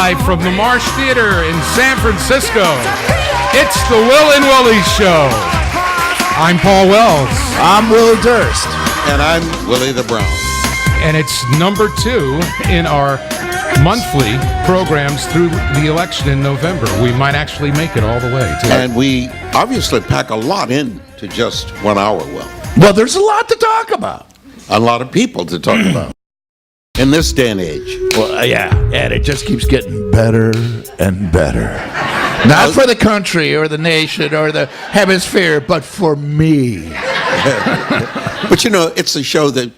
live from the Marsh Theater in San Francisco. It's the Will and Willie Show. I'm Paul Wells. I'm Willie Durst. And I'm Willie the Brown. And it's number 2 in our monthly programs through the election in November. We might actually make it all the way. And we obviously pack a lot into just 1 hour, Will. Well, there's a lot to talk about. A lot of people to talk about in this day and age. Well, yeah, and it just keeps getting better and better. Not for the country or the nation or the hemisphere, but for me. But you know, it's a show that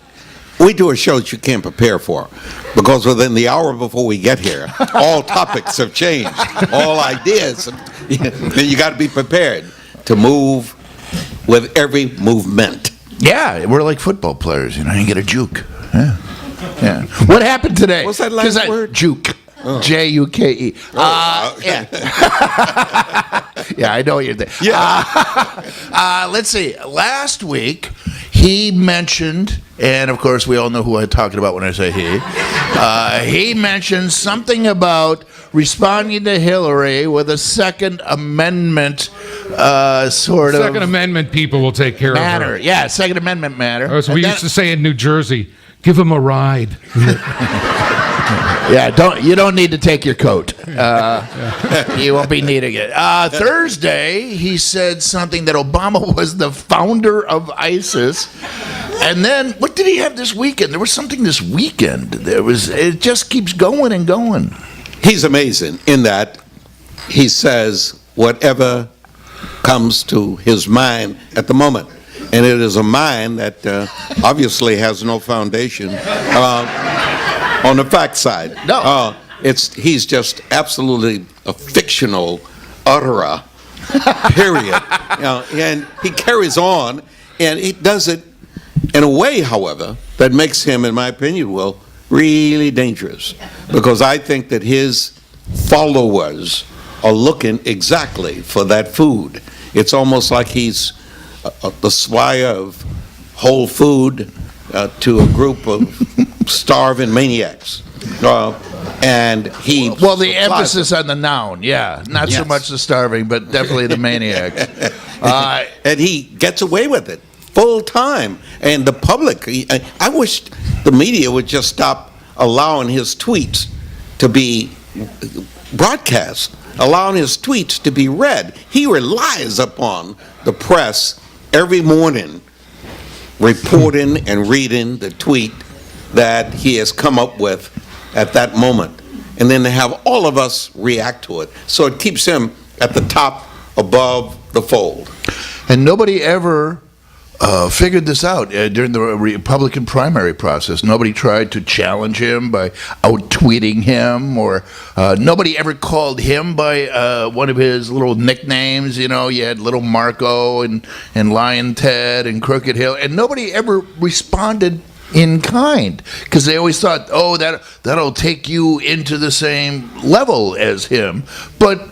we do a show that you can't prepare for, because within the hour before we get here, all topics have changed, all ideas. You got to be prepared to move with every movement. Yeah, we're like football players, you know. You get a juke. Yeah. What happened today? What's that last word? Juke. J-U-K-E. Yeah. Yeah, I know what you're thinking. Yeah. Let's see. Last week, he mentioned, and of course we all know who I'm talking about when I say he mentioned something about responding to Hillary with a Second Amendment sort of... Second Amendment people will take care matter. of her. Yeah, Second Amendment matter. As we used to say in New Jersey, give him a ride. Yeah, you don't need to take your coat. You won't be needing it. Thursday, he said something that Obama was the founder of ISIS. And then, what did he have this weekend? There was something this weekend. It just keeps going and going. He's amazing in that he says whatever comes to his mind at the moment. And it is a mind that obviously has no foundation on the fact side. No. He's just absolutely a fictional utterer, period. And he carries on, and he does it in a way, however, that makes him, in my opinion, Will, really dangerous. Because I think that his followers are looking exactly for that food. It's almost like he's the squire of whole food to a group of starving maniacs. And he... Well, the emphasis on the noun, yeah. Not so much the starving, but definitely the maniacs. And he gets away with it full time. And the public, I wish the media would just stop allowing his tweets to be broadcast, allowing his tweets to be read. He relies upon the press every morning reporting and reading the tweet that he has come up with at that moment, and then to have all of us react to it. So it keeps him at the top above the fold. And nobody ever figured this out during the Republican primary process. Nobody tried to challenge him by out-tweeting him, or nobody ever called him by one of his little nicknames. You know, you had Little Marco and Lion Ted and Crooked Hill, and nobody ever responded in kind, because they always thought, oh, that'll take you into the same level as him. But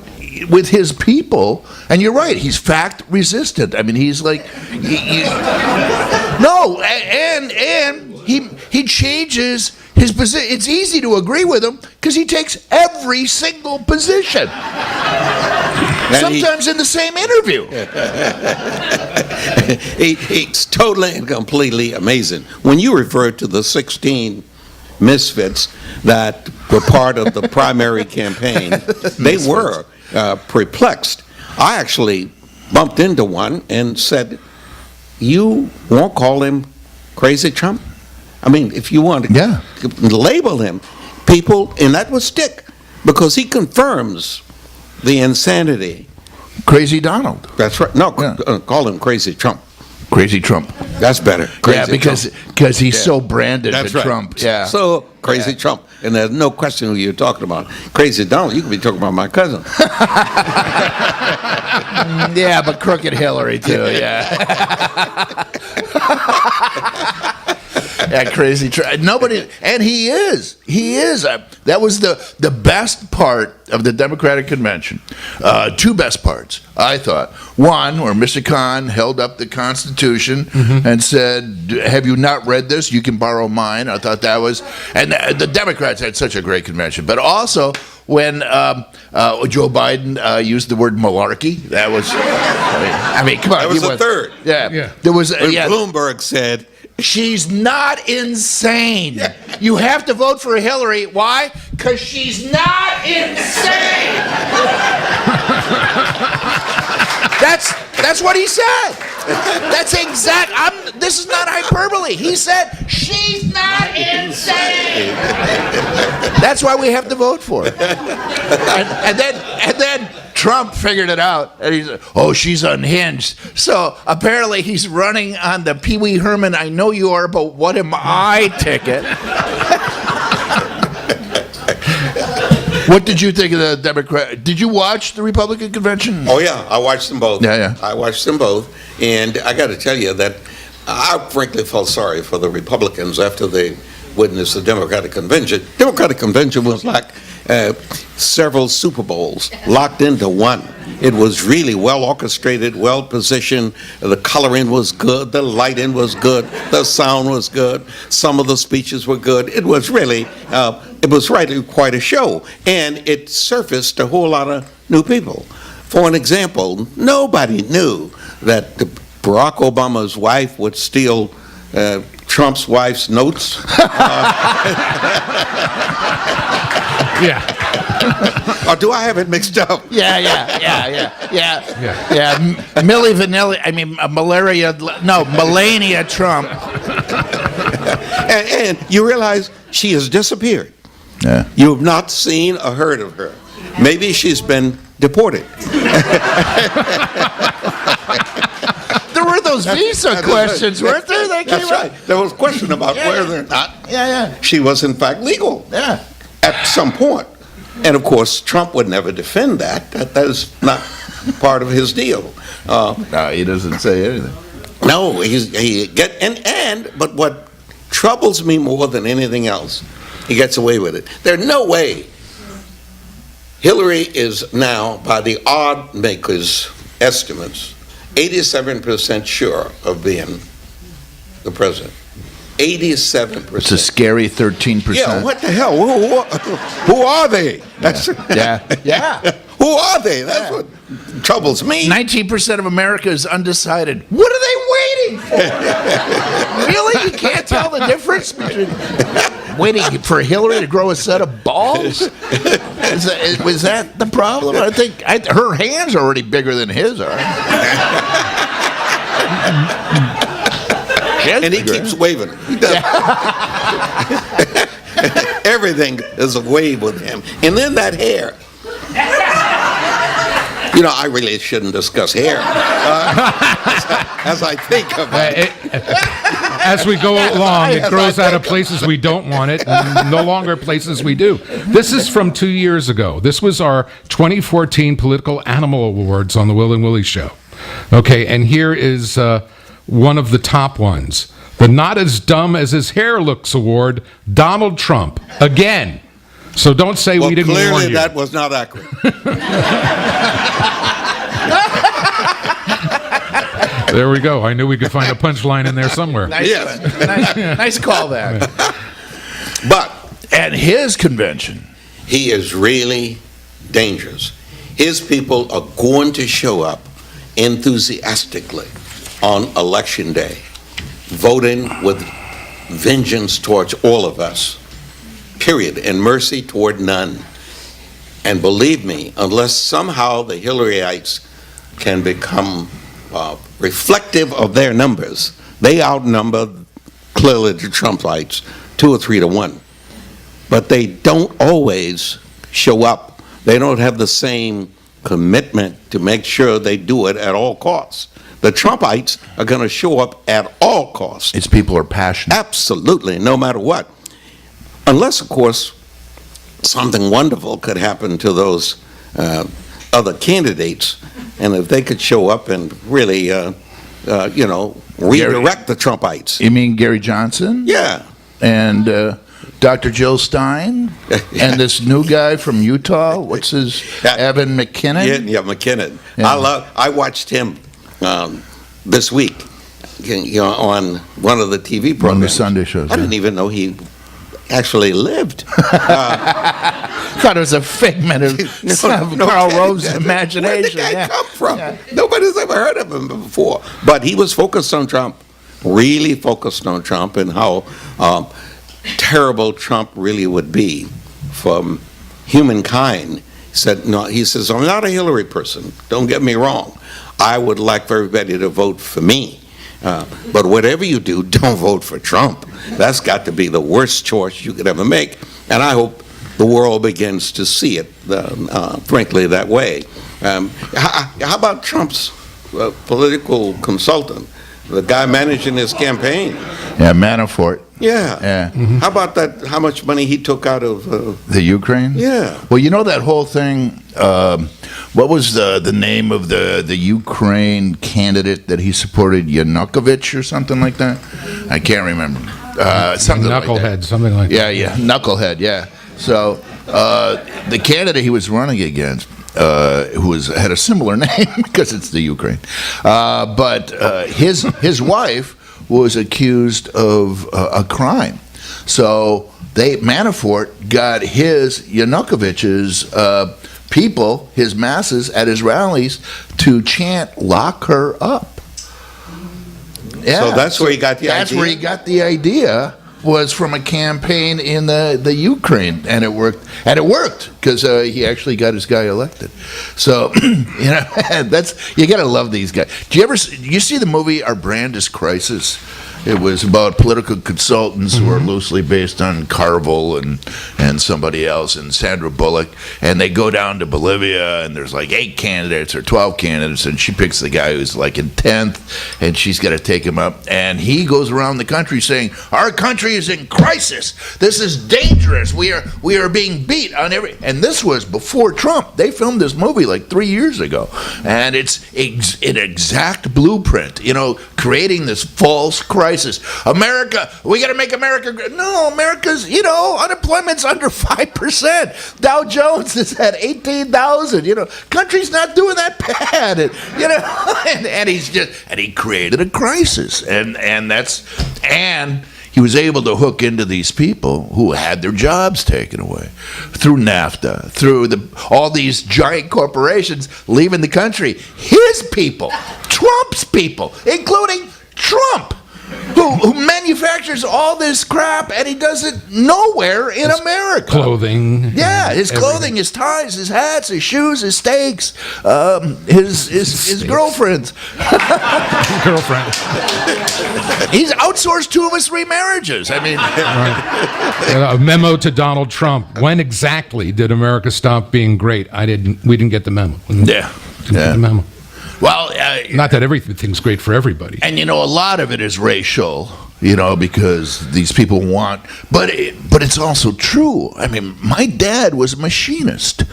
with his people, and you're right, he's fact resistant. I mean, he's like, no, and he changes his position. It's easy to agree with him because he takes every single position. Sometimes in the same interview. He's totally and completely amazing. When you refer to the 16 misfits that were part of the primary campaign, they were perplexed. I actually bumped into one and said, you won't call him Crazy Trump? I mean, if you want to label him, people, and that would stick, because he confirms the insanity. Crazy Donald. That's right. No, call him Crazy Trump. Crazy Trump. That's better. Crazy because he's so branded to right. Trump. Yeah. So Crazy Trump, and there's no question who you're talking about. Crazy Donald, you could be talking about my cousin. Yeah, but Crooked Hillary too. Yeah. Yeah, crazy. Nobody, and he is. That was the best part of the Democratic Convention. Two best parts, I thought. One, where Mr. Khan held up the Constitution and said, have you not read this? You can borrow mine. I thought that was, and the Democrats had such a great convention. But also, when Joe Biden used the word malarkey. That was, I mean, come on. That was the third. Yeah. There was, When Bloomberg said, she's not insane. You have to vote for Hillary. Why? Because she's not insane. That's what he said. That's exact. This is not hyperbole. He said she's not insane. That's why we have to vote for her. And then Trump figured it out, and he said, "Oh, she's unhinged." So apparently, he's running on the Pee Wee Herman "I know you are, but what am I" ticket. What did you think of the Democrat? Did you watch the Republican convention? oh yeah, I watched them both. Yeah. I watched them both, and I got to tell you that I frankly felt sorry for the Republicans after they witnessed the Democratic convention. Democratic convention was like several Super Bowls locked into one. It was really well orchestrated, well positioned. The coloring was good, the lighting was good, the sound was good. Some of the speeches were good. It was really, quite a show, and it surfaced a whole lot of new people. For an example, nobody knew that Barack Obama's wife would steal Trump's wife's notes. Yeah. Or do I have it mixed up? Yeah. Milli Vanilli. I mean, Melania Trump. And you realize she has disappeared. Yeah. You have not seen or heard of her. Maybe she's been deported. There were those visa questions, weren't there? That came That's up? right. There was a question about whether or not she was in fact legal Yeah. at some point. And of course, Trump would never defend that. That is not part of his deal. No, he doesn't say anything. No, but what troubles me more than anything else, he gets away with it. There's no way Hillary is now, by the odd makers' estimates, 87% sure of being the president. 87%. It's a scary 13%. Yeah, what the hell? Who are they? That's, Yeah. Who are they? That's what troubles me. 19% of America is undecided. What are they waiting for? Really? You can't tell the difference between waiting for Hillary to grow a set of balls? Was that the problem? I think her hands are already bigger than his are. And he keeps waving. He does. Everything is a wave with him. And then that hair. You know, I really shouldn't discuss hair as I think about it. As we go along, it grows out of places we don't want it, and no longer places we do. This is from 2 years ago. This was our 2014 Political Animal Awards on the Will and Willie Show. Okay, and here is one of the top ones. The Not As Dumb As His Hair Looks Award, Donald Trump. Again. So don't say we didn't warn you. Clearly that was not accurate. There we go. I knew we could find a punchline in there somewhere. Nice callback. But At his convention. he is really dangerous. His people are going to show up enthusiastically on Election Day, voting with vengeance towards all of us, period, and mercy toward none. And believe me, unless somehow the Hillaryites can become reflective of their numbers, they outnumber clearly the Trumpites 2 or 3 to 1. But they don't always show up. They don't have the same commitment to make sure they do it at all costs. The Trumpites are going to show up at all costs. Its people are passionate. Absolutely, no matter what. Unless, of course, something wonderful could happen to those other candidates, and if they could show up and really, redirect the Trumpites. You mean Gary Johnson? Yeah. And Dr. Jill Stein? And this new guy from Utah? What's his? Evan McKinnon? Yeah, McKinnon. Yeah. I watched him this week, on one of the TV programs. One of the Sunday shows. I didn't even know actually lived. Thought it was a figment of Karl Rove's imagination. Where did the guy Yeah. come from? Yeah. Nobody's ever heard of him before. But he was focused on Trump, really focused on Trump and how terrible Trump really would be for humankind. He said, no, he says, I'm not a Hillary person. Don't get me wrong. I would like for everybody to vote for me. But whatever you do, don't vote for Trump. That's got to be the worst choice you could ever make. And I hope the world begins to see it, frankly, that way. How about Trump's political consultant, the guy managing his campaign? Yeah, Manafort. Yeah. Yeah. How about that? How much money he took out of? The Ukraine? Yeah. Well, you know that whole thing, what was the name of the Ukraine candidate that he supported, Yanukovych or something like that? I can't remember. Something like that. Knucklehead, something like that. Yeah, Knucklehead, yeah. So the candidate he was running against, who had a similar name because it's the Ukraine, but his wife was accused of a crime. So Manafort got his Yanukovych's people, his masses at his rallies, to chant "Lock her up." Yeah, So that's where he got the idea. That's where he got the idea. Was from a campaign in the Ukraine, and it worked. And it worked because he actually got his guy elected. So you got to love these guys. Do you see the movie Our Brand is Crisis? It was about political consultants who are loosely based on Carville and somebody else and Sandra Bullock, and they go down to Bolivia and there's like 8 candidates or 12 candidates, and she picks the guy who's like in 10th, and she's got to take him up, and he goes around the country saying, our country is in crisis. This is dangerous. We are being beat on every. And this was before Trump. They filmed this movie like 3 years ago, and it's an exact blueprint. Creating this false crisis. America, we got to make America great. No, America's, unemployment's under 5%. Dow Jones is at 18,000. Country's not doing that bad. And he created a crisis, and he was able to hook into these people who had their jobs taken away through NAFTA, through all these giant corporations leaving the country. His people, Trump's people, including Trump, who manufactures all this crap, and he does it nowhere in America. Clothing. Yeah, his clothing, his ties, his hats, his shoes, his steaks, his girlfriends. Girlfriend. He's outsourced 2 of his remarriages. I mean, A memo to Donald Trump. When exactly did America stop being great? We didn't get the memo. yeah. Didn't get the memo. Well, Not that everything's great for everybody. and a lot of it is racial, because these people want, but it's also true. I mean, my dad was a machinist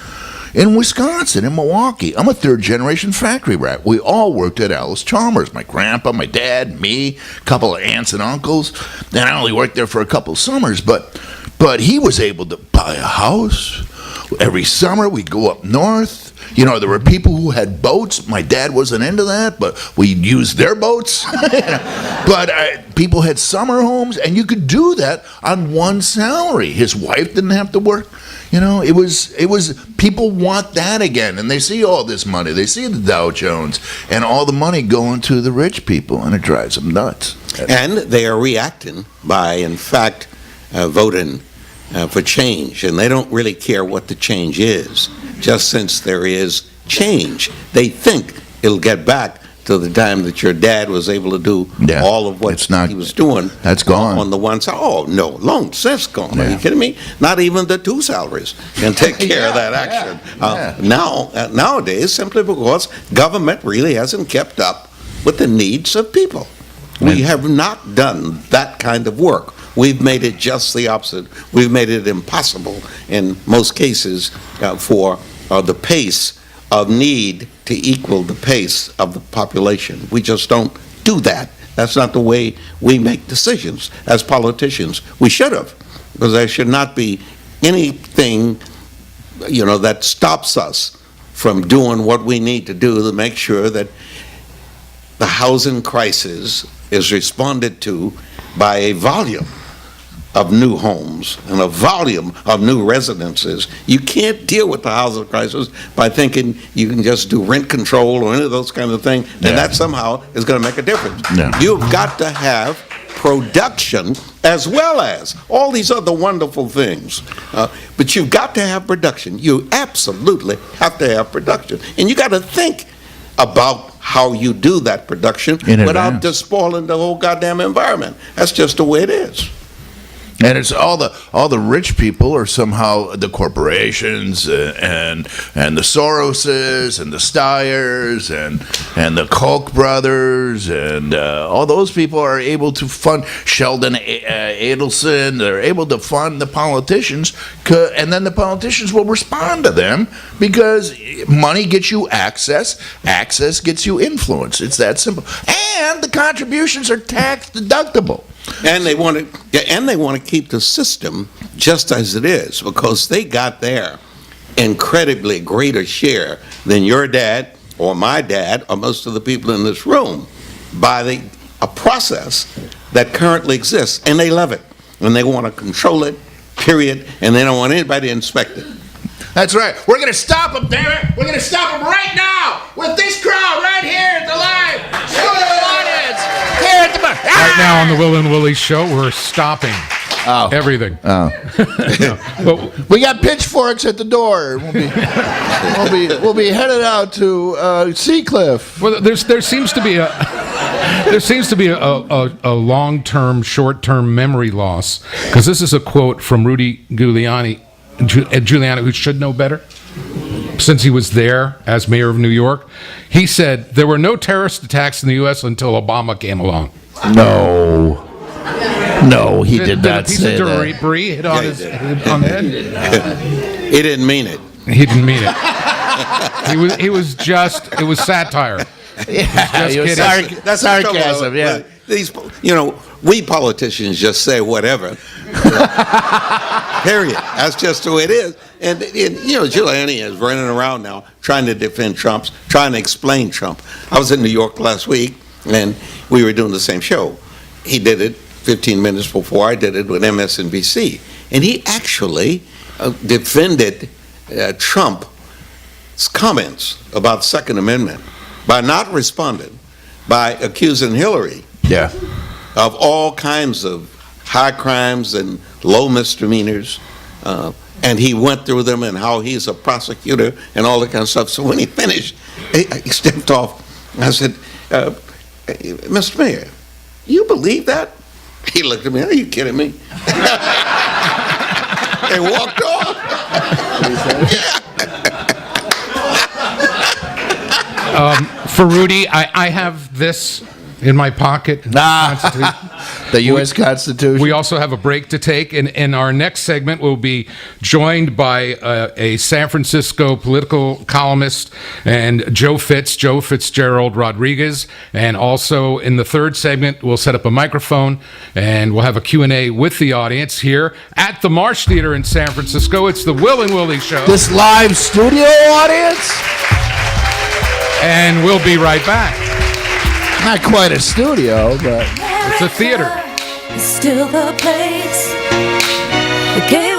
in Wisconsin, in Milwaukee. I'm a 3rd-generation factory rat. We all worked at Alice Chalmers. My grandpa, my dad, me, a couple of aunts and uncles. And I only worked there for a couple of summers, but he was able to buy a house. Every summer we'd go up north. There were people who had boats. My dad wasn't into that, but we used their boats. But people had summer homes, and you could do that on one salary. His wife didn't have to work. It was people want that again, and they see all this money. They see the Dow Jones and all the money going to the rich people, and it drives them nuts. And they are reacting by, in fact, voting for change, and they don't really care what the change is. Just since there is change, they think it'll get back to the time that your dad was able to do all of what he was doing. That's gone. On the one side. Oh, no, long since gone. Yeah. Are you kidding me? Not even the 2 salaries can take care of that action. Nowadays, simply because government really hasn't kept up with the needs of people. We have not done that kind of work. We've made it just the opposite. We've made it impossible in most cases for the pace of need to equal the pace of the population. We just don't do that. That's not the way we make decisions as politicians. We should have, because there should not be anything, that stops us from doing what we need to do to make sure that the housing crisis is responded to by a volume of new homes and a volume of new residences. You can't deal with the housing crisis by thinking you can just do rent control or any of those kind of things, and that somehow is going to make a difference. Yeah. You've got to have production as well as all these other wonderful things. But you've got to have production. You absolutely have to have production. And you got to think about how you do that production without advance. despoiling the whole goddamn environment. That's just the way it is. And it's all the rich people are somehow the corporations and the Soroses and the Steyers and the Koch brothers and all those people are able to fund Sheldon Adelson. They're able to fund the politicians, and then the politicians will respond to them because money gets you access. Access gets you influence. It's that simple. And the contributions are tax deductible. And they want to keep the system just as it is because they got their incredibly greater share than your dad or my dad or most of the people in this room by a process that currently exists, and they love it, and they want to control it, period, and they don't want anybody to inspect it. That's right. We're going to stop them, damn it. We're going to stop them right now with this crowd right here at the live studio audience. Here at the bar. Right now on the Will and Willie Show, we're stopping everything. But We got pitchforks at the door. We'll be headed out to Seacliff. well, there seems to be a long-term, short-term memory loss, because this is a quote from Rudy Giuliani, who should know better, since he was there as mayor of New York. He said, there were no terrorist attacks in the U.S. until Obama came along. No, he did not say Did a that. piece of debris hit on his on the head? He didn't mean it. He didn't mean it. It was satire. Yeah, Just kidding. That's sarcasm, yeah. These, we politicians just say whatever. Period. That's just the way it is. And Giuliani is running around now trying to defend Trump, trying to explain Trump. I was in New York last week, and we were doing the same show. He did it 15 minutes before I did it with MSNBC. And he actually defended Trump's comments about the Second Amendment by not responding, by accusing Hillary of all kinds of high crimes and low misdemeanors. And he went through them and how he's a prosecutor and all that kind of stuff. So when he finished, he stepped off. I said, Mr. Mayor, you believe that? He looked at me, are you kidding me? And walked off. For Rudy, I have this in my pocket. The U.S. Constitution. We also have a break to take, and in our next segment, we'll be joined by a San Francisco political columnist and Joe Fitzgerald Rodriguez, and also in the third segment, we'll set up a microphone and we'll have a Q&A with the audience here at the Marsh Theater in San Francisco. It's the Will and Willie Show. This live studio audience? And we'll be right back. Not quite a studio, but It's a theater. It's still the place that gave